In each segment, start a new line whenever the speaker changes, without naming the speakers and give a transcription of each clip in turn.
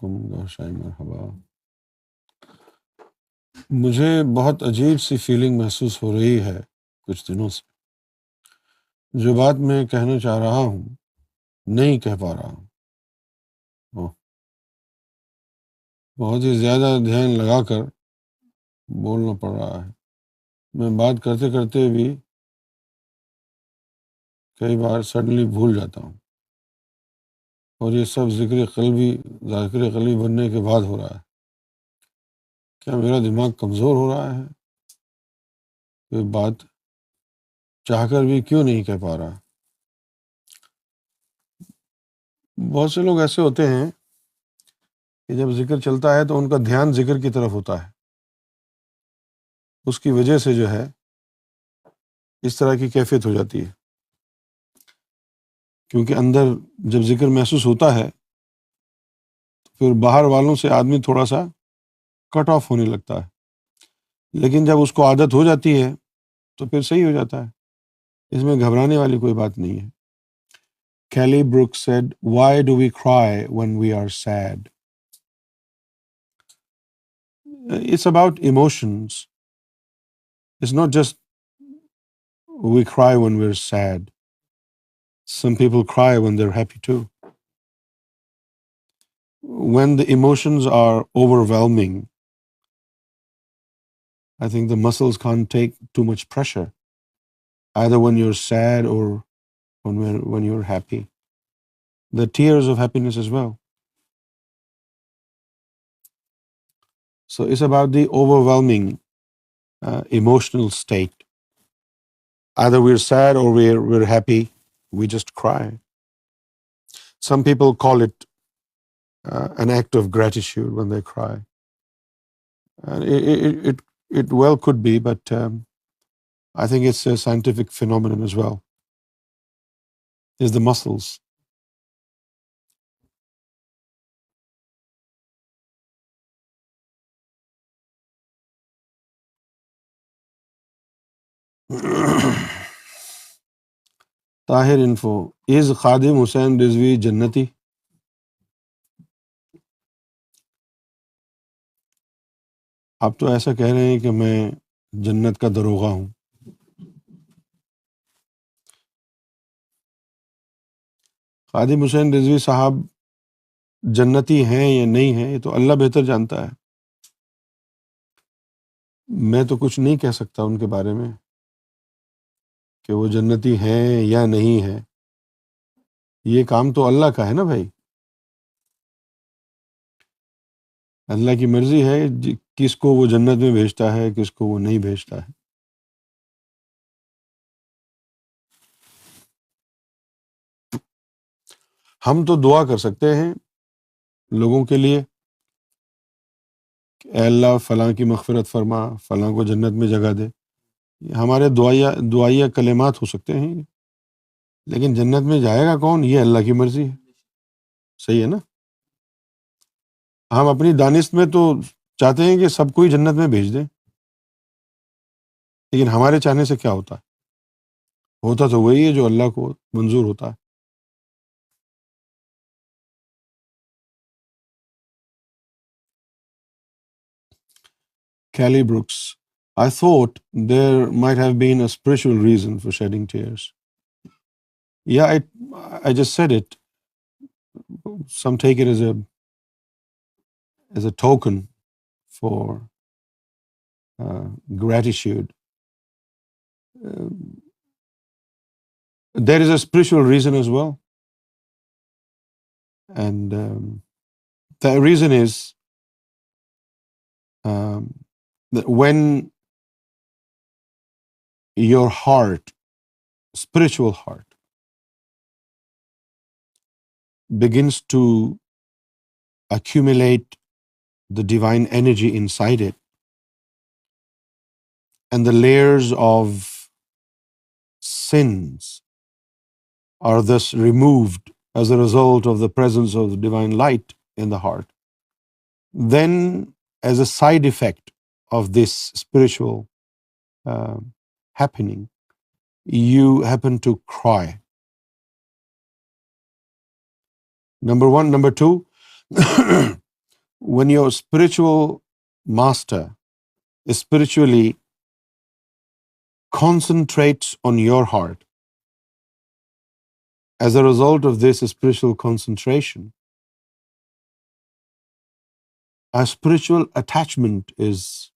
अलैकुम शाही मरहबा। मुझे बहुत अजीब सी फीलिंग महसूस हो रही है कुछ दिनों से। जो बात मैं कहना चाह रहा हूँ नहीं कह पा रहा हूँ। ओह, बहुत ही ज़्यादा ध्यान लगाकर बोलना पड़ रहा है। मैं बात करते करते भी कई बार सडनली भूल जाता हूँ, और ये सब ज़ाकिर क़ल्बी बनने के बाद हो रहा है। क्या मेरा दिमाग कमज़ोर हो रहा है? कोई बात चाहकर भी क्यों नहीं कह पा रहा? बहुत से लोग ऐसे होते हैं कि जब ज़िक्र चलता है तो उनका ध्यान ज़िक्र की तरफ होता है। उसकी वजह से जो है इस तरह की कैफ़ियत हो जाती है, क्योंकि अंदर जब ज़िक्र महसूस होता है तो फिर बाहर वालों से आदमी थोड़ा-सा कट ऑफ होने लगता है। लेकिन जब उसको आदत हो जाती है तो फिर सही हो जाता है। इसमें घबराने वाली कोई बात नहीं है। Kelly Brooks said, "Why do we cry when we are sad?" It's about emotions. It's not just we cry when we're sad. Some people cry when they're happy too. When the emotions are overwhelming, I think the muscles can't take too much pressure, either when you're sad or when you're happy. The tears of happiness as well. So it's about the overwhelming emotional state. Either we're sad or we're happy, we just cry. Some people call it an act of gratitude when they cry. And it well could be, but I think it's a scientific phenomenon as well. It's the muscles. Tahir info, इज खादिम हुसैन रिजवी जन्नती? आप तो ऐसा कह रहे हैं कि मैं जन्नत का दरोगा हूँ। खादिम हुसैन रिजवी साहब जन्नती हैं या नहीं हैं ये तो अल्लाह बेहतर जानता है। मैं तो कुछ नहीं कह सकता उनके बारे में कि वो जन्नती हैं या नहीं हैं। ये काम तो अल्लाह का है ना भाई। अल्लाह की मर्जी है किसको वो जन्नत में भेजता है, किसको वो नहीं भेजता है। हम तो दुआ कर सकते हैं लोगों के लिए, ए अल्लाह फलां की मग़फ़िरत फरमा, फलां को जन्नत में जगह दे। हमारे दुआया कलिमात हो सकते हैं, लेकिन जन्नत में जाएगा कौन ये अल्लाह की मर्जी है। सही है ना? हम अपनी दानिश में तो चाहते हैं कि सबको ही जन्नत में भेज दें, लेकिन हमारे चाहने से क्या होता है? होता तो वही है जो अल्लाह को मंजूर होता है। Kelly Brooks, I thought there might have been a spiritual reason for shedding tears. Yeah, I just said it. Some take it as a token for gratitude. Um, there is a spiritual reason as well, and the reason is that when your heart, spiritual heart, begins to accumulate the divine energy inside it, and the layers of sins are thus removed as a result of the presence of the divine light in the heart, then as a side effect of this spiritual happening, you happen to cry. Number one. Number two, when your spiritual master spiritually concentrates on your heart, as a result of this spiritual concentration, a spiritual attachment is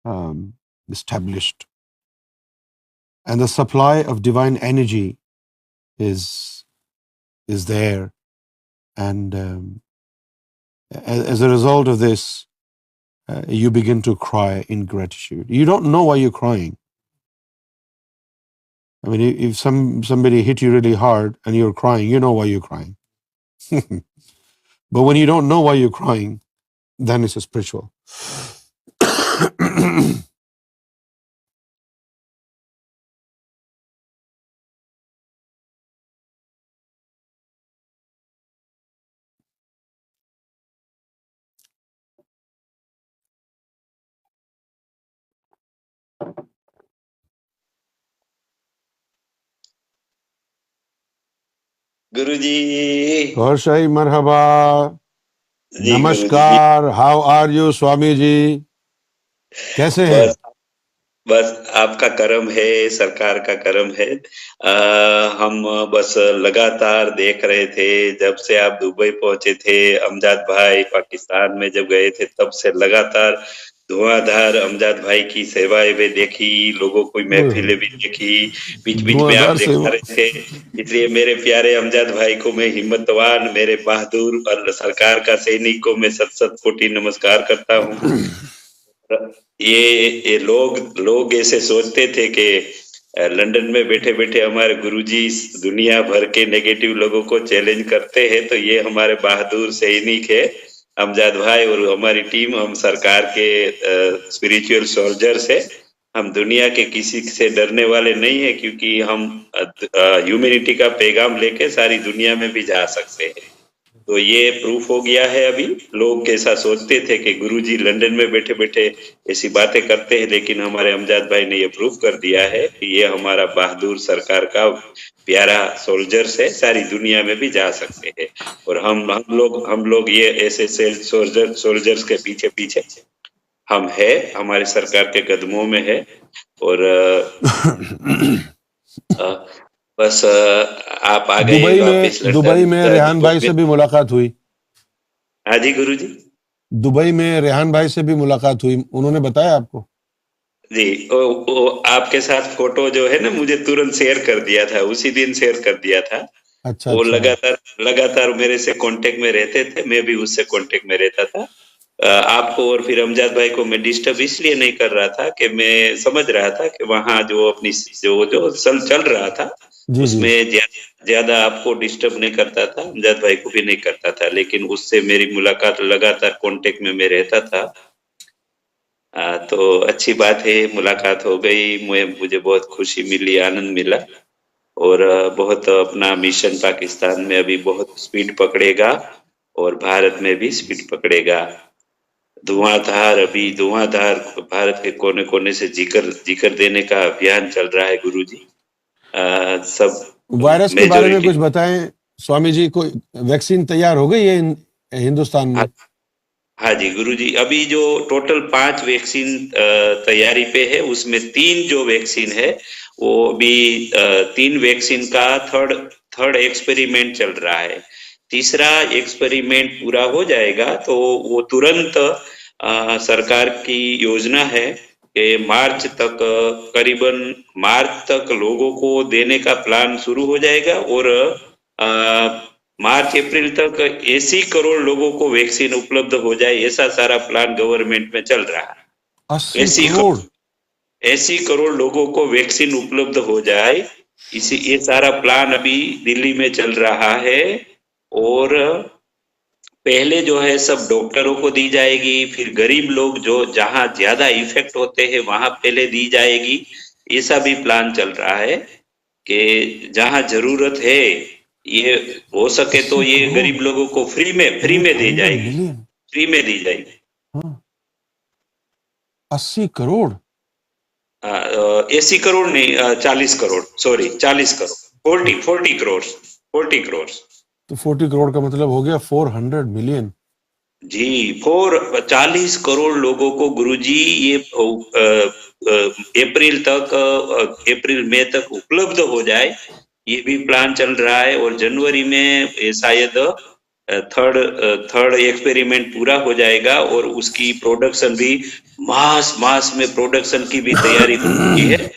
um, established, and the supply of divine energy is there, and as a result of this, you begin to cry in gratitude. You don't know why you're crying. I mean, if somebody hit you really hard and you're crying, you know why you're crying. But when you don't know why you're crying, then it's spiritual.
Guruji.
Kaushai, marhaba.
Ji Guruji.
Namaskar. How are you, Swami ji? कैसे हैं?
बस बस आपका करम है, सरकार का करम है। हम बस लगातार देख रहे थे, जब से आप दुबई पहुंचे थे, अमजद भाई पाकिस्तान में जब गए थे, तब से लगातार धुआंधार अमजद भाई की सेवाएं भी देखी, लोगों की महफिलें भी देखी, बीच बीच में आप
धुआंधार
दिखा
सेवा।
रहे थे। इसलिए मेरे प्यारे अमजद भाई को मैं हिम्मतवान, मेरे बहादुर और सरकार का सैनिक को मैं सत सत कोटि नमस्कार करता हूँ। ये लोग ऐसे सोचते थे कि लंदन में बैठे बैठे हमारे गुरुजी दुनिया भर के नेगेटिव लोगों को चैलेंज करते हैं, तो ये हमारे बहादुर सैनिक है अमजद भाई और हमारी टीम। हम सरकार के स्पिरिचुअल सोल्जर्स है। हम दुनिया के किसी से डरने वाले नहीं है, क्योंकि हम ह्यूमैनिटी का पैगाम लेके सारी दुनिया में भी जा सकते हैं। तो ये प्रूफ हो गया है। अभी लोग ऐसा सोचते थे कि गुरुजी लंदन में बैठे बैठे ऐसी बातें करते हैं, लेकिन हमारे अमजद भाई ने ये प्रूफ कर दिया है कि ये हमारा बहादुर सरकार का प्यारा सोल्जर्स है, सारी दुनिया में भी जा सकते हैं। और हम लोग ये ऐसे सोल्जर्स के पीछे पीछे हम है, हमारे सरकार के कदमों में है। और बस आप आ गए वापस लंदन।
दुबई में रेहान भाई से भी मुलाकात हुई।
हाँ जी गुरुजी।
दुबई में रेहान भाई से भी मुलाकात हुई, उन्होंने बताया आपको?
जी, वो आपके साथ फोटो जो है ना, मुझे तुरंत शेयर कर दिया था, उसी दिन शेयर कर दिया था।
अच्छा,
वो
अच्छा।
लगातार मेरे से कांटेक्ट में रहते थे, मैं भी उससे कांटेक्ट में रहता था। आपको और फिर अमजद भाई को मैं डिस्टर्ब इसलिए नहीं कर रहा था कि मैं समझ रहा था कि वहाँ जो अपनी जो चल रहा था,
जी,
उसमें ज्यादा आपको डिस्टर्ब नहीं करता था, अमजद भाई को भी नहीं करता था। लेकिन उससे मेरी मुलाकात लगातार कांटेक्ट में मैं रहता था। तो अच्छी बात है, मुलाकात हो गई, मुझे बहुत खुशी मिली, आनंद मिला। और बहुत अपना मिशन पाकिस्तान में अभी बहुत स्पीड पकड़ेगा और भारत में भी स्पीड पकड़ेगा। धुआंधार भारत के कोने कोने से जिक्र देने का अभियान चल रहा है गुरुजी। सब
वायरस के बारे में
मेजोरिटी।
कुछ बताएं स्वामी जी। कोई वैक्सीन तैयार हो गई है हिंदुस्तान में?
हाँ जी गुरुजी, अभी जो टोटल 5 वैक्सीन तैयारी पे है, उसमें 3 जो वैक्सीन है वो अभी 3 वैक्सीन का थर्ड एक्सपेरिमेंट चल रहा है। तीसरा एक्सपेरिमेंट पूरा हो जाएगा तो वो तुरंत सरकार की योजना है कि करीबन मार्च तक लोगों को देने का प्लान शुरू हो जाएगा। और मार्च अप्रैल तक 80 करोड़ लोगों को वैक्सीन उपलब्ध हो जाए, ऐसा सारा प्लान गवर्नमेंट में चल रहा है। 80 करोड़ लोगों को वैक्सीन उपलब्ध हो जाए, ये सारा प्लान अभी दिल्ली में चल रहा है। और पहले जो है सब डॉक्टरों को दी जाएगी, फिर गरीब लोग जो जहां ज्यादा इफेक्ट होते हैं वहां पहले दी जाएगी। ऐसा भी प्लान चल रहा है कि जहां जरूरत है, ये हो सके तो ये गरीब लोगों को फ्री में दी जाएगी, फ्री में दी जाएगी।
80 करोड़?
80 करोड़ नहीं, 40 करोड़, सॉरी 40 करोड़, 40 करोड़। तो
40 करोड़ का मतलब हो गया 400 मिलियन।
जी 40 करोड़ लोगों को गुरुजी ये अप्रैल तक अप्रैल मई तक उपलब्ध हो जाए, ये भी प्लान चल रहा है। और जनवरी में ये शायद थर्ड एक्सपेरिमेंट पूरा हो जाएगा और उसकी प्रोडक्शन भी मास मास में प्रोडक्शन की भी तैयारी हो चुकी है।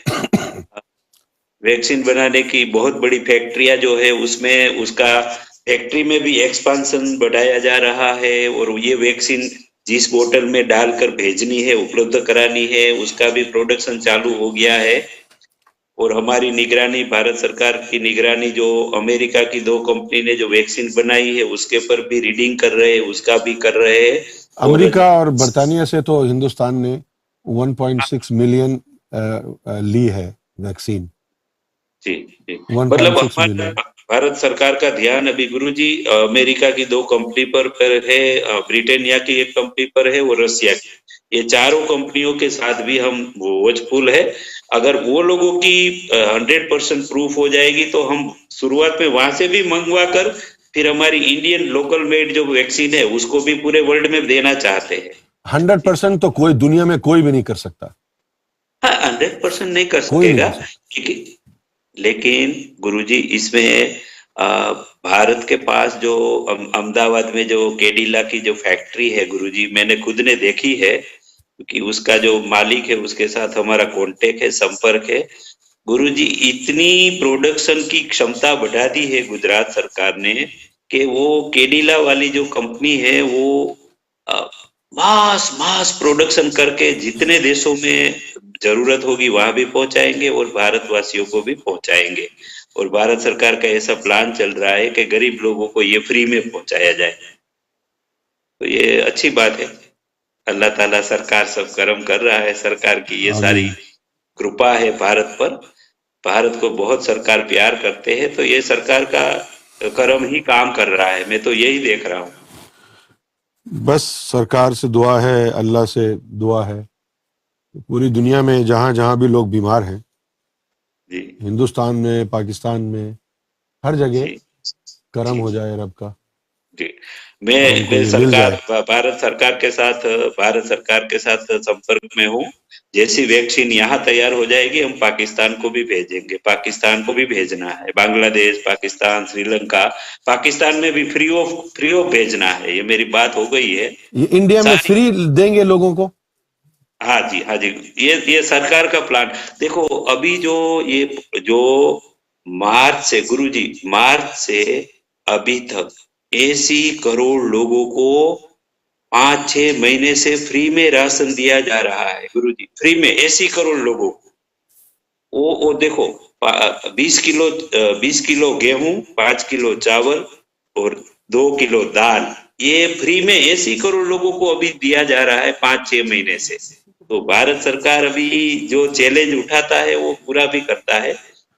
वैक्सीन बनाने की बहुत बड़ी फैक्ट्रियां जो है उसमें उसका फैक्ट्री में भी एक्सपांशन बढ़ाया जा रहा है और ये वैक्सीन जिस बोतल में डालकर भेजनी है, उपलब्ध करानी है, उसका भी प्रोडक्शन चालू हो गया है। और हमारी निगरानी, भारत सरकार की निगरानी, जो अमेरिका की 2 कंपनी ने जो वैक्सीन बनाई है उसके पर भी रीडिंग कर रहे हैं, उसका भी कर रहे हैं। और
अमेरिका और बर्तानिया से तो हिंदुस्तान ने 1.6 मिलियन ली है वैक्सीन।
जी जी मतलब
1.6
हमारा
मिलियन।
भारत सरकार का ध्यान अभी गुरुजी अमेरिका की 2 कंपनी पर है, ब्रिटेनिया की एक कंपनी पर है और रसिया की। ये चारों कंपनियों के साथ भी हम वॉचफुल है। अगर वो लोगों की 100% प्रूफ हो जाएगी तो हम शुरुआत में वहां से भी मंगवा कर फिर हमारी इंडियन लोकल मेड जो वैक्सीन है उसको भी पूरे वर्ल्ड में देना चाहते हैं।
100% तो कोई दुनिया में कोई भी नहीं कर सकता,
हाँ 100% नहीं कर
कोई नहीं
सकेगा,
कर सकता।
लेकिन गुरुजी इसमें भारत के पास जो अहमदाबाद में जो केडिला की जो फैक्ट्री है गुरुजी, मैंने खुद ने देखी है क्योंकि उसका जो मालिक है उसके साथ हमारा कांटेक्ट है, संपर्क है। गुरुजी इतनी प्रोडक्शन की क्षमता बढ़ा दी है गुजरात सरकार ने कि वो केडिला वाली जो कंपनी है वो मास मास प्रोडक्शन करके जितने देशों में जरूरत होगी वहां भी पहुंचाएंगे और भारतवासियों को भी पहुंचाएंगे। और भारत सरकार का ऐसा प्लान चल रहा है कि गरीब लोगों को ये फ्री में पहुंचाया जाए, तो ये अच्छी बात है। अल्लाह ताला सरकार सब कर्म कर रहा है, सरकार की ये सारी
आमीन।
कृपा है भारत पर। भारत को बहुत सरकार प्यार करते हैं, तो ये सरकार का कर्म ही काम कर रहा है, मैं तो यही देख रहा हूँ।
बस सरकार से दुआ है, अल्लाह से दुआ है, पूरी दुनिया में जहां जहां भी लोग बीमार हैं,
जी
हिंदुस्तान में, पाकिस्तान में, हर जगह
जी
करम
जी
हो जाए रब का
जी
और उनको
मैं
ये मिल
सरकार,
जाए।
भारत सरकार के साथ संपर्क में हूँ। जैसी वैक्सीन यहाँ तैयार हो जाएगी हम पाकिस्तान को भी भेजेंगे, पाकिस्तान को भी भेजना है, बांग्लादेश, पाकिस्तान, श्रीलंका, पाकिस्तान में भी फ्री ऑफ भेजना है, ये मेरी बात हो गई है
ये इंडिया में
सारी।
फ्री देंगे लोगों को।
हाँ जी हाँ जी, ये सरकार का प्लान देखो। अभी जो ये जो मार्च से गुरुजी, मार्च से अभी तक 80 करोड़ लोगों को 5-6 महीने से फ्री में राशन दिया जा रहा है गुरुजी, फ्री में 80 करोड़ लोगों को। वो देखो 20 किलो गेहूं, 5 किलो चावल और 2 किलो दाल, ये फ्री में 80 करोड़ लोगों को अभी दिया जा रहा है 5-6 महीने से। तो भारत सरकार अभी जो चैलेंज उठाता है वो पूरा भी करता है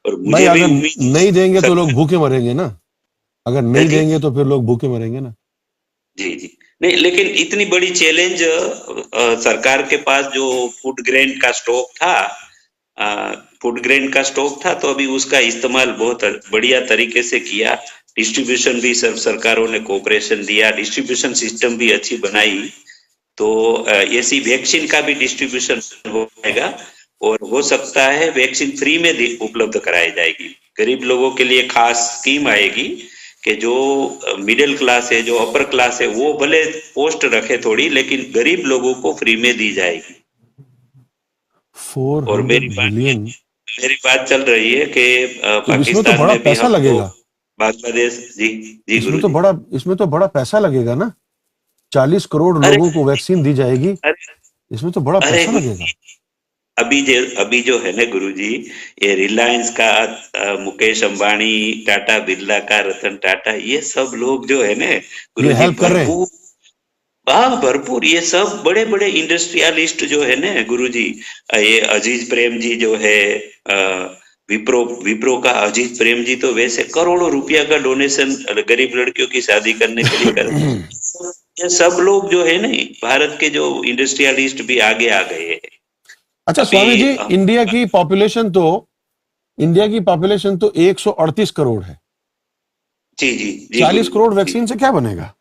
और
भाई
मुझे भी
अगर
उम्मीद
नहीं देंगे तो लोग
सरकार।
भूखे मरेंगे ना, अगर नहीं
जी
देंगे तो फिर लोग भूखे मरेंगे ना।
जी जी नहीं, लेकिन इतनी बड़ी चैलेंज सरकार के पास जो फूड ग्रेन का स्टॉक था, फूड ग्रेन का स्टॉक था, तो अभी उसका इस्तेमाल बहुत बढ़िया तरीके से किया। डिस्ट्रीब्यूशन भी सब सरकारों ने कोऑपरेशन दिया, डिस्ट्रीब्यूशन सिस्टम भी अच्छी बनाई। तो ऐसी वैक्सीन का भी डिस्ट्रीब्यूशन हो जाएगा और हो सकता है वैक्सीन फ्री में उपलब्ध कराई जाएगी। गरीब लोगों के लिए खास स्कीम आएगी कि जो मिडिल क्लास है, जो अपर क्लास है, वो भले पोस्ट रखे थोड़ी, लेकिन गरीब लोगों को फ्री में दी जाएगी। और
400 बिलियन।
मेरी बात चल रही है कि
तो इसमें तो
पाकिस्तान
बड़ा
में भी
पैसा
हमको
लगेगा,
बांग्लादेश। जी जी
इसमें
गुरु
तो
जी।
बड़ा इसमें तो बड़ा पैसा लगेगा ना। 40 करोड़
अरे
लोगों को वैक्सीन दी जाएगी,
अरे
इसमें तो बड़ा
अरे
पैसा
गुरु
लगेगा।
जी, अभी जो है ना गुरुजी, ये रिलायंस का मुकेश अंबानी, टाटा बिरला का रतन टाटा, ये सब लोग जो है ना
ये
गुरुजी
हेल्प कर रहे हैं।
भरपूर, हाँ भरपूर, ये सब बड़े बड़े इंडस्ट्रियलिस्ट जो है ना गुरुजी, ये अजीज प्रेम जी जो है, विप्रो विप्रो का अजीज प्रेम जी तो वैसे करोड़ों रुपया का डोनेशन गरीब लड़कियों की शादी करने के लिए कर। ये सब लोग जो है ना भारत के जो इंडस्ट्रियलिस्ट भी आगे आ गए हैं
अच्छा
अभी।
स्वामी जी, इंडिया की पॉपुलेशन तो 138 करोड़ है।
जी जी जी
40
गुरु
करोड़
जी।
वैक्सीन से क्या बनेगा?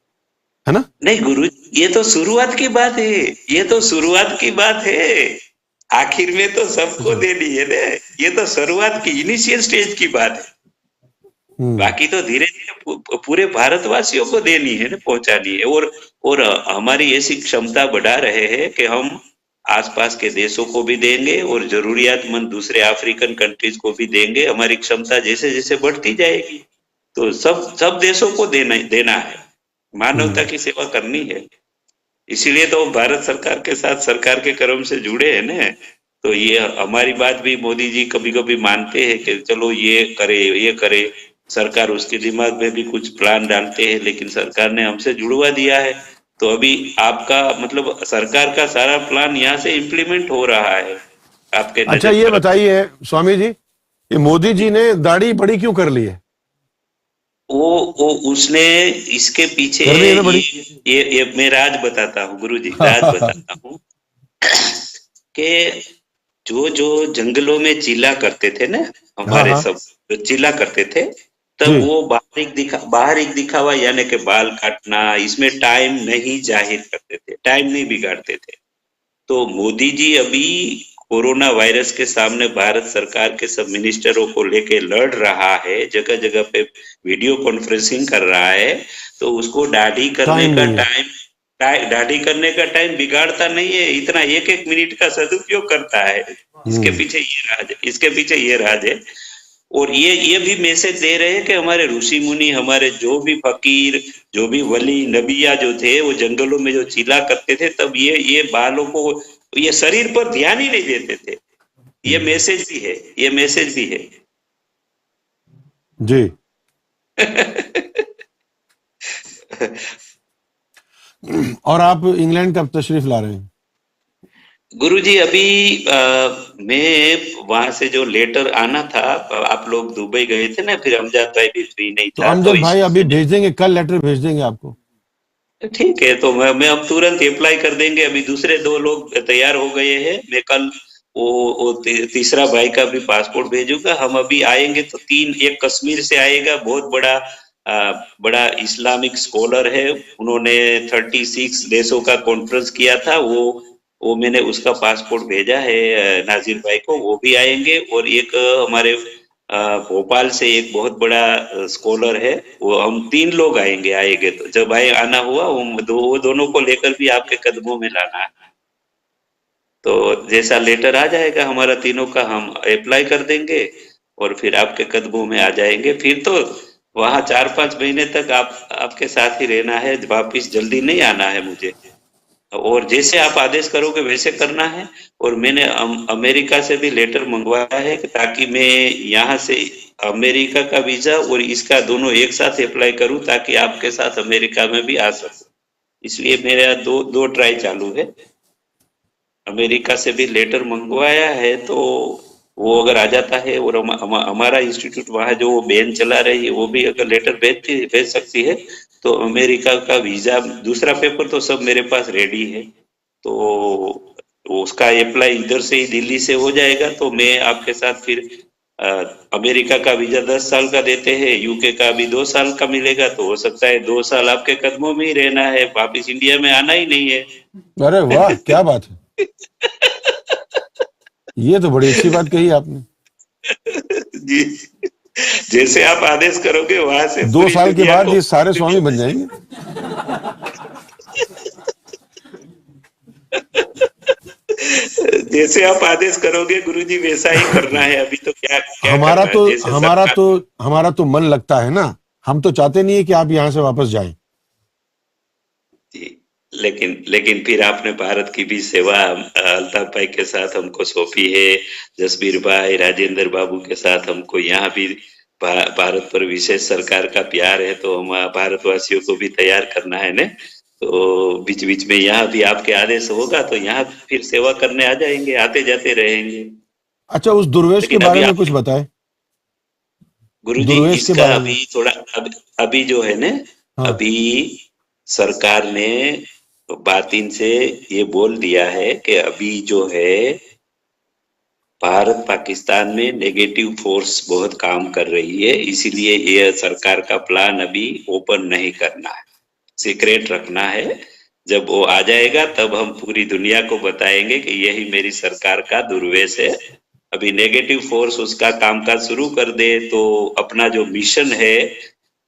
है ना?
नहीं गुरु, ये तो शुरुआत की बात है, ये तो शुरुआत की बात है। आखिर में तो सबको
अच्छा।
देनी है ना। ये तो शुरुआत की इनिशियल स्टेज की बात है।
हम्म।
बाकी तो धीरे धीरे पूरे भारतवासियों को देनी है ना, पहुंचानी है। और हमारी ऐसी क्षमता बढ़ा रहे हैं कि हम आसपास के देशों को भी देंगे और जरूरियातमंद दूसरे अफ्रीकन कंट्रीज को भी देंगे। हमारी क्षमता जैसे जैसे बढ़ती जाएगी तो सब सब देशों को देना देना है, मानवता
हम्म।
की सेवा करनी है। इसीलिए तो भारत सरकार के साथ सरकार के कर्म से जुड़े हैं ना। तो ये हमारी बात भी मोदी जी कभी कभी मानते हैं कि चलो ये करे ये करे। सरकार उसके दिमाग में भी कुछ प्लान डालते हैं, लेकिन सरकार ने हमसे जुड़वा दिया है। तो अभी आपका मतलब सरकार का सारा प्लान यहाँ से इम्प्लीमेंट हो रहा है, आपके
अच्छा,
नजर
ये
पर।
बताइए स्वामी जी, ये मोदी जी ने दाढ़ी बड़ी क्यों कर ली है?
वो उसने इसके पीछे
करनी है ना बड़ी?
ये मैं राज बताता हूँ गुरु जी, राज बताता हूँ कि जो जो जंगलों में चिल्ला करते थे ना,
हाँ
हमारे
हाँ।
सब जो चिल्ला करते थे, तब
जी।
वो बाहरिक दिखावा यानी कि बाल काटना, इसमें टाइम नहीं जाहिर करते थे, टाइम नहीं बिगाड़ते थे। तो मोदी जी अभी कोरोना वायरस के सामने भारत सरकार के सब मिनिस्टरों को लेके लड़ रहा है, जगह जगह पे वीडियो कॉन्फ्रेंसिंग कर रहा है। तो उसको
टाइम नहीं है।
दाढ़ी करने का टाइम बिगाड़ता नहीं है, इतना एक एक मिनट का सदुपयोग करता है। इसके
हम्म।
पीछे ये राज है, इसके पीछे ये राज है। और ये भी मैसेज दे रहे हैं कि हमारे ऋषि मुनि, हमारे जो भी फकीर, जो भी वली नबिया जो थे, वो जंगलों में जो चिल्ला करते थे, तब ये बालों को, ये शरीर पर ध्यान ही नहीं देते थे। ये मैसेज भी है, ये मैसेज भी है।
जी। और आप इंग्लैंड कब तशरीफ ला रहे हैं?
गुरुजी अभी मैं वहां से जो लेटर आना था, आप लोग दुबई गए थे ना, फिर अमजद भाई भी फ्री नहीं
तो
था, तो
अमजद भाई
इसलिए
अभी
मैंने,
भेज देंगे, कल लेटर भेज देंगे आपको।
ठीक है, तो मैं अब तुरंत अप्लाई कर देंगे। अभी दूसरे दो लोग तैयार हो गए हैं, मैं कल वो तीसरा भाई का भी पासपोर्ट भेजूंगा। हम अभी आएंगे तो तीन, एक कश्मीर से आएगा, बहुत बड़ा बड़ा इस्लामिक स्कॉलर है, उन्होंने 36 देशों का कॉन्फ्रेंस किया था। वो मैंने उसका पासपोर्ट भेजा है नाजिर भाई को, वो भी आएंगे। और एक हमारे भोपाल से एक बहुत बड़ा स्कॉलर है, वो, हम तीन लोग आएंगे तो जब आना हुआ वो दोनों को लेकर भी आपके कदमों में लाना है। तो जैसा लेटर आ जाएगा हमारा तीनों का, हम अप्लाई कर देंगे और फिर आपके कदमों में आ जाएंगे। फिर तो वहाँ 4-5 महीने तक आपके साथ ही रहना है, वापिस जल्दी नहीं आना है मुझे। और जैसे आप आदेश करोगे वैसे करना है। और मैंने अमेरिका से भी लेटर मंगवाया है कि ताकि मैं यहाँ से अमेरिका का वीजा और इसका दोनों एक साथ अप्लाई करूं, ताकि आपके साथ अमेरिका में भी आ सकूं। इसलिए मेरा दो दो ट्राई चालू है। अमेरिका से भी लेटर मंगवाया है, तो वो अगर आ जाता है और हमारा इंस्टीट्यूट वहाँ जो बैन चला रही है, वो भी अगर लेटर भेज सकती है, तो अमेरिका का वीजा, दूसरा पेपर तो सब मेरे पास रेडी है। तो उसका अप्लाई इधर से ही दिल्ली से हो जाएगा। तो मैं आपके साथ फिर अ, अमेरिका का वीजा 10 साल का देते हैं, यूके का अभी 2 साल का मिलेगा। तो हो सकता है 2 साल आपके कदमों में ही रहना है, वापिस इंडिया में आना ही नहीं है।
अरे वाह, क्या बात है! ये तो बड़ी अच्छी बात कही आपने।
जी, जैसे आप आदेश करोगे वहां से
दो
पूरी
साल के
दुनिया
बाद
को,
ये सारे स्वामी बन जाएंगे।
जैसे आप आदेश करोगे गुरुजी वैसा ही करना है। अभी तो क्या क्या
हमारा
करना है,
तो
जैसे
हमारा
सरकार।
तो हमारा तो मन लगता है ना। हम तो चाहते नहीं है कि आप यहाँ से वापस जाएं।
जी, लेकिन लेकिन फिर आपने भारत की भी सेवा अल्ताफ भाई के साथ हमको सौंपी है, जसबीर भाई, राजेंद्र बाबू के साथ हमको यहाँ भी भारत पर विशेष सरकार का प्यार है, तो हम भारतवासियों को भी तैयार करना है ने। तो बीच बीच में यहाँ भी आपके आदेश होगा तो यहाँ फिर सेवा करने आ जाएंगे, आते जाते रहेंगे।
अच्छा, उस दुर्वेश के
लेकिन
बारे
अभी
में
आप
कुछ बताएं।
गुरुजी
दुर्वेश के
इसका
बारे में।
अभी थोड़ा अभी जो है ना,
हाँ।
अभी सरकार ने बातिन से ये बोल दिया है कि अभी जो है भारत पाकिस्तान में नेगेटिव फोर्स बहुत काम कर रही है, इसीलिए ये सरकार का प्लान अभी ओपन नहीं करना है। सीक्रेट रखना है। जब वो आ जाएगा तब हम पूरी दुनिया को बताएंगे कि यही मेरी सरकार का दुर्वेश है। अभी नेगेटिव फोर्स उसका कामकाज शुरू कर दे तो अपना जो मिशन है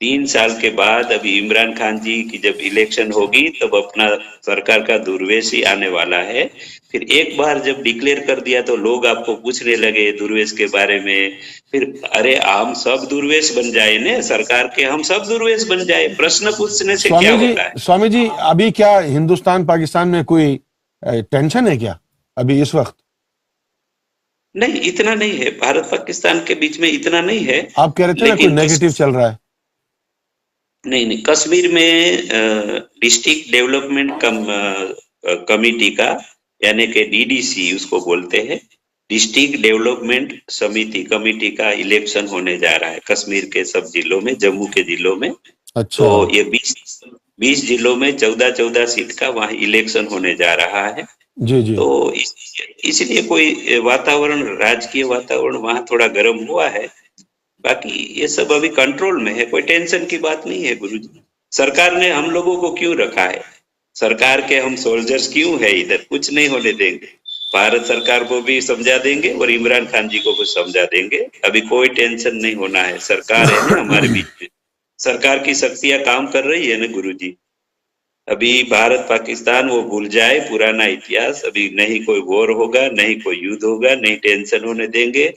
3 साल के बाद अभी इमरान खान जी की जब इलेक्शन होगी तब अपना सरकार का दुर्वेश ही आने वाला है। फिर एक बार जब डिक्लेयर कर दिया तो लोग आपको पूछने लगे दुर्वेश के बारे में। फिर अरे हम सब दुर्वेश बन जाए ने सरकार के, हम सब दुर्वेश बन जाए, प्रश्न पूछने से क्या होता है?
स्वामी जी अभी क्या हिंदुस्तान पाकिस्तान में कोई टेंशन है क्या अभी इस वक्त?
नहीं, इतना नहीं है, भारत पाकिस्तान के बीच में इतना नहीं है।
आप कह रहे थे ना कोई
लेकिन
नेगेटिव चल रहा है।
नहीं, कश्मीर में डिस्ट्रिक्ट डेवलपमेंट कमिटी का, यानी कि डीडीसी उसको बोलते हैं, डिस्ट्रिक्ट डेवलपमेंट समिति कमिटी का इलेक्शन होने जा रहा है कश्मीर के सब जिलों में, जम्मू के जिलों में।
अच्छा।
तो ये 20 जिलों में 14 सीट का वहाँ इलेक्शन होने जा रहा है।
जी जी।
तो इसलिए कोई वातावरण, राजकीय वातावरण वहाँ थोड़ा गर्म हुआ है। बाकी ये सब अभी कंट्रोल में है, कोई टेंशन की बात नहीं है गुरुजी। सरकार ने हम लोगों को क्यों रखा है? सरकार के हम सोल्जर्स क्यों है इधर? कुछ नहीं होने देंगे। भारत सरकार को भी समझा देंगे और इमरान खान जी को भी समझा देंगे। अभी कोई टेंशन नहीं होना है, सरकार है ना हमारे बीच में। सरकार की शक्तियां काम कर रही है ना गुरुजी। अभी भारत पाकिस्तान वो भूल जाए पुराना इतिहास। अभी नहीं कोई वॉर होगा, नहीं कोई युद्ध होगा, नहीं टेंशन होने देंगे।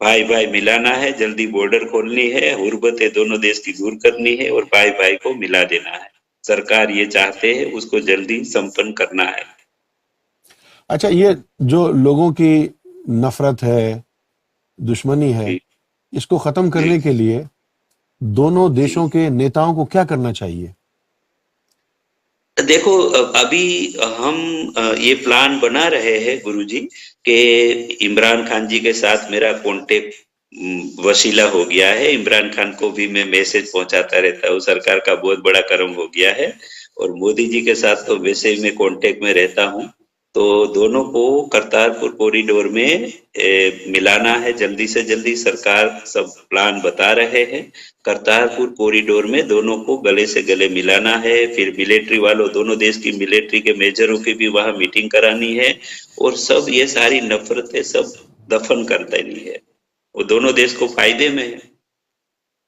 भाई भाई मिलाना है, जल्दी बॉर्डर खोलनी है, हुर्बतें दोनों देश की दूर करनी है और भाई भाई को मिला देना है। सरकार ये चाहते हैं, उसको जल्दी संपन्न करना है।
अच्छा, ये जो लोगों की नफरत है, दुश्मनी है,
जी
इसको खत्म
जी
करने के लिए दोनों
जी।
देशों के नेताओं को क्या करना चाहिए?
देखो अभी हम ये प्लान बना रहे हैं गुरुजी कि इमरान खान जी के साथ मेरा कांटेक्ट वसीला हो गया है। इमरान खान को भी मैं मैसेज पहुंचाता रहता हूँ, सरकार का बहुत बड़ा कर्म हो गया है। और मोदी जी के साथ तो वैसे ही मैं कांटेक्ट में रहता हूँ। तो दोनों को करतारपुर कॉरिडोर में मिलाना है जल्दी से जल्दी। सरकार सब प्लान बता रहे हैं। करतारपुर कॉरिडोर में दोनों को गले से गले मिलाना है। फिर मिलिट्री वालों, दोनों देश की मिलिट्री के मेजरों की भी वहां मीटिंग करानी है और सब ये सारी नफरतें सब दफन कर देनी है। वो दोनों देश को फायदे में है।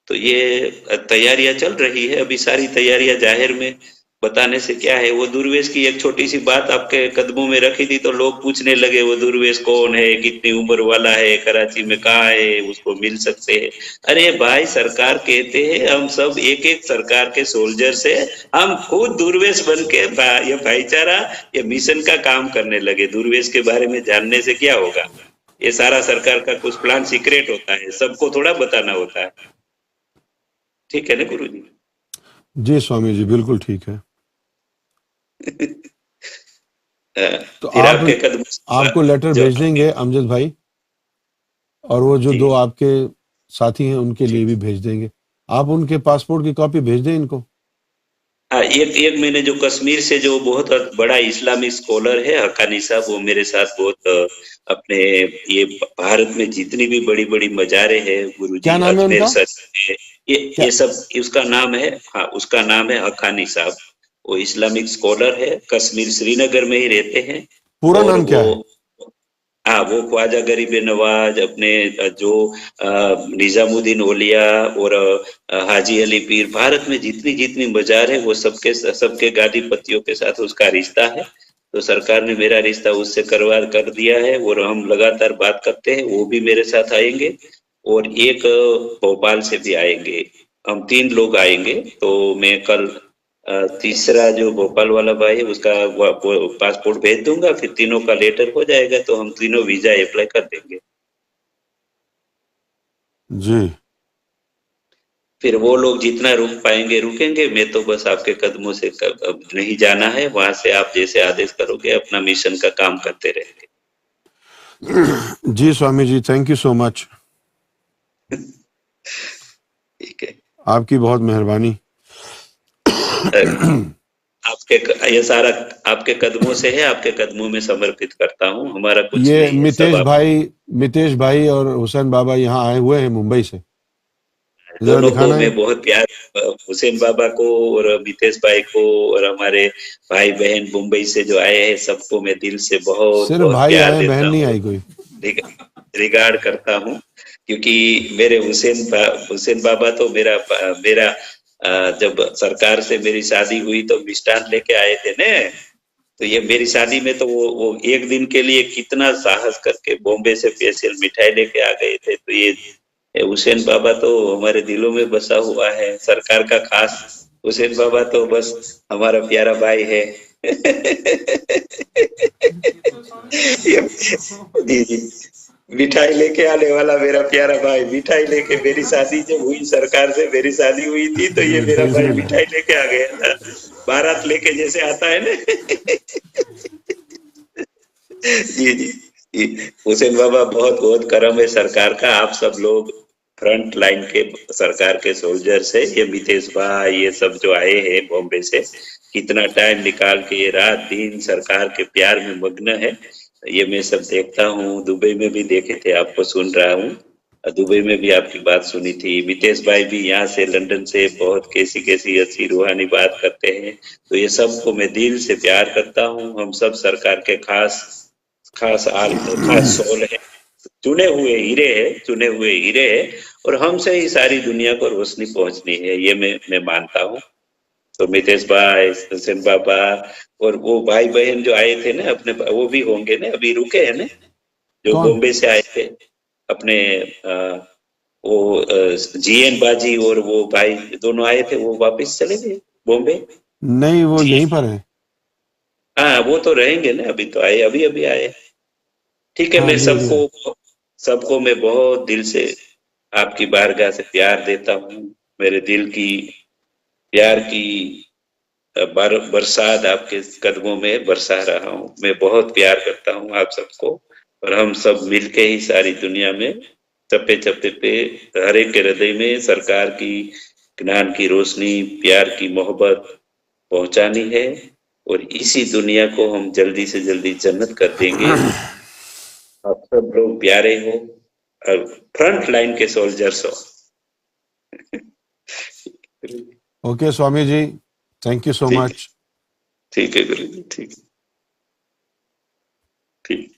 तो ये तैयारियां चल रही है। अभी सारी तैयारियां जाहिर में बताने से क्या है। वो दुर्वेश की एक छोटी सी बात आपके कदमों में रखी थी तो लोग पूछने लगे वो दुर्वेश कौन है, कितनी उम्र वाला है, कराची में कहाँ है, उसको मिल सकते हैं। अरे भाई, सरकार कहते हैं हम सब एक एक सरकार के सोल्जर से, हम खुद दुर्वेश बन के ये भाईचारा, ये मिशन का काम करने लगे। दुर्वेश के बारे में जानने से क्या होगा? ये सारा सरकार का कुछ प्लान सीक्रेट होता है, सबको थोड़ा बताना होता है। ठीक है ना गुरु जी?
जी स्वामी जी, बिल्कुल ठीक है। तो
फिर
आप
आपके कदम
आपको लेटर
जो
भेज देंगे अमजद भाई, और वो जो
जी
दो आपके साथी हैं उनके
जी।
लिए भी भेज देंगे। आप उनके पासपोर्ट की कॉपी भेज दें इनको।
हाँ, एक एक मैंने जो कश्मीर से जो बहुत बड़ा इस्लामिक स्कॉलर है हक्कानी साहब, वो मेरे साथ बहुत अपने ये भारत में जितनी भी बड़ी बड़ी मजारे हैं
क्या
गुरुजी,
नाम है
अजमेर
उनका?
शरीफ है, ये
क्या
ये सब, उसका नाम है, हाँ उसका नाम है हक्कानी साहब। वो इस्लामिक स्कॉलर है, कश्मीर श्रीनगर में ही रहते हैं।
पूरा
और
नाम क्या
वो,
है?
हाँ वो ख्वाजा गरीब नवाज अपने जो निजामुद्दीन औलिया और हाजी अली पीर, भारत में जितनी जितनी मजार है वो सबके सबके गादी पतियों के साथ उसका रिश्ता है। तो सरकार ने मेरा रिश्ता उससे करवा कर दिया है और हम लगातार बात करते हैं। वो भी मेरे साथ आएंगे और एक भोपाल से भी आएंगे। हम 3 लोग आएंगे। तो मैं कल तीसरा जो भोपाल वाला भाई है उसका वो पासपोर्ट भेज दूंगा, फिर तीनों का लेटर हो जाएगा तो हम तीनों वीजा अप्लाई कर देंगे।
जी
फिर वो लोग जितना रुक पाएंगे रुकेंगे। मैं तो बस आपके कदमों से अब नहीं जाना है, वहां से आप जैसे आदेश करोगे अपना मिशन का काम करते रहेंगे।
जी स्वामी ji, thank you so much.
ठीक है।
आपकी बहुत मेहरबानी।
आपके ये सारा आपके कदमों से है, आपके कदमों में समर्पित करता हूँ। हमारा कुछ
ये
नहीं है, सब आप।
मितेश भाई और हुसैन बाबा यहाँ आए हुए हैं मुंबई से। जरा
दोनों को
दिखाना है।
मैं बहुत प्यार, हुसैन बाबा को और मितेश भाई को और हमारे भाई बहन मुंबई से जो आए हैं सबको मैं दिल से बहुत
सिर्फ
बहुत
भाई
प्यार
आए, बहन
देता
नहीं
हूँ,
आई कोई।
रिगार्ड करता हूँ। क्योंकि मेरे हुसैन बाबा तो मेरा जब सरकार से मेरी शादी हुई तो मिष्ठान लेके आए थे ने, तो ये मेरी शादी में तो वो एक दिन के लिए कितना साहस करके बॉम्बे से स्पेशल मिठाई लेके आ गए थे। तो ये हुसैन बाबा तो हमारे दिलों में बसा हुआ है, सरकार का खास। हुसैन बाबा तो बस हमारा प्यारा भाई है। जी जी, मिठाई लेके आने वाला मेरा प्यारा भाई, मिठाई लेके, मेरी शादी जब हुई सरकार से, मेरी शादी हुई थी तो ये मेरा भाई मिठाई लेके आ गया था, बारात लेके जैसे आता है ना। जी जी जी, हुसैन बाबा बहुत बहुत करम है सरकार का। आप सब लोग फ्रंट लाइन के सरकार के सोल्जर्स है। ये मितेश भाई ये सब जो आए हैं बॉम्बे से, कितना टाइम निकाल के ये रात दिन सरकार के प्यार में मग्न है। ये मैं सब देखता हूँ, दुबई में भी देखे थे, आपको सुन रहा हूँ, दुबई में भी आपकी बात सुनी थी। मितेश भाई भी यहाँ से लंदन से बहुत कैसी कैसी अच्छी रूहानी बात करते हैं। तो ये सबको मैं दिल से प्यार करता हूँ। हम सब सरकार के खास खास खास सोल है, चुने हुए हीरे है, चुने हुए हीरे है, और हमसे ही सारी दुनिया को रोशनी पहुंचनी है, ये मैं मानता हूँ। तो मितेश भाई, हुसैन बाबा और वो भाई बहन जो आए थे ना अपने, वो भी होंगे ना, अभी रुके हैं ना, जो
कौन?
बॉम्बे से आए थे अपने, वो जीएन बाजी और वो भाई दोनों आए थे, वो वापस चले गए बॉम्बे।
नहीं, वो
जी
यहीं पर है।
हाँ, वो तो रहेंगे ना, अभी तो आए, अभी अभी आए। ठीक है,
हाँ,
मैं
अभी अभी है।
सबको सबको मैं बहुत दिल से आपकी बारगाह से प्यार देता हूँ। मेरे दिल की प्यार की बरसात आपके कदमों में बरसा रहा हूँ। मैं बहुत प्यार करता हूँ आप सबको, और हम सब मिलके ही सारी दुनिया में चप्पे चप्पे पे हर एक के हृदय में सरकार की ज्ञान की रोशनी, प्यार की मोहब्बत पहुंचानी है, और इसी दुनिया को हम जल्दी से जल्दी जन्नत कर देंगे। आप सब लोग प्यारे हो और फ्रंट लाइन के सोल्जर्स हो।
Okay Swami ji, thank you so
ठीक है,
मच।
ठीक है गुरु जी, ठीक ठीक।